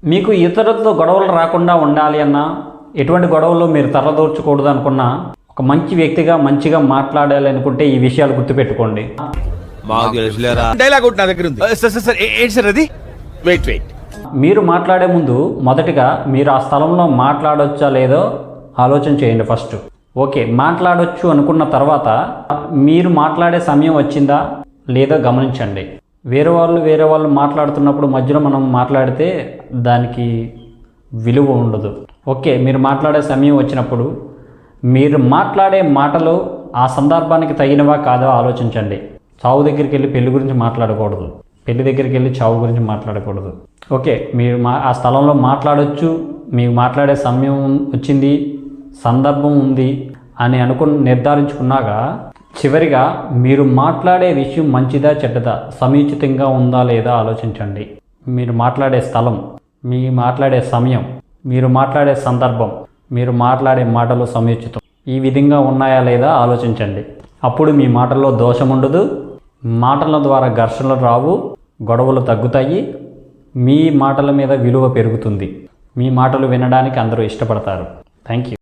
మీకు ఇతరులతో గొడవలు రాకుండా ఉండాలి అన్నా, ఎటువంటి గొడవలు మీరు తరదూర్చకూడదు అనుకున్నా, ఒక మంచి వ్యక్తిగా మంచిగా మాట్లాడాలి అనుకుంటే ఈ విషయాలు గుర్తుపెట్టుకోండి. డైలాగ్ నా దగ్గర ఉంది సార్. ఏంటి సార్ అది? వెయిట్. మీరు మాట్లాడే ముందు మొదటిగా మీరు ఆ స్థలంలో మాట్లాడొచ్చా లేదో ఆలోచన చేయండి ఫస్ట్. ఓకే, మాట్లాడొచ్చు అనుకున్న తర్వాత మీరు మాట్లాడే సమయం వచ్చిందా లేదో గమనించండి. వేరే వాళ్ళు మాట్లాడుతున్నప్పుడు మధ్యలో మనం మాట్లాడితే దానికి విలువ ఉండదు. ఓకే, మీరు మాట్లాడే సమయం వచ్చినప్పుడు మీరు మాట్లాడే మాటలు ఆ సందర్భానికి తగినవా కాదో ఆలోచించండి. చావు దగ్గరికి వెళ్ళి పెళ్లి గురించి మాట్లాడకూడదు, పెళ్లి దగ్గరికి వెళ్ళి చావు గురించి మాట్లాడకూడదు. ఓకే, మీరు ఆ స్థలంలో మాట్లాడొచ్చు, మీకు మాట్లాడే సమయం వచ్చింది, సందర్భం ఉంది అని నిర్ధారించుకున్నాక చివరిగా మీరు మాట్లాడే విషయం మంచిదా చెడ్డదా, సముచితంగా ఉందా లేదా ఆలోచించండి. మీరు మాట్లాడే స్థలం, మీ మాట్లాడే సమయం, మీరు మాట్లాడే సందర్భం, మీరు మాట్లాడే మాటలు సముచితం ఈ విధంగా ఉన్నాయా లేదా ఆలోచించండి. అప్పుడు మీ మాటల్లో దోషం ఉండదు, మాటల ద్వారా ఘర్షణలు రావు, గొడవలు తగ్గుతాయి, మీ మాటల మీద విలువ పెరుగుతుంది, మీ మాటలు వినడానికి అందరూ ఇష్టపడతారు. Thank you.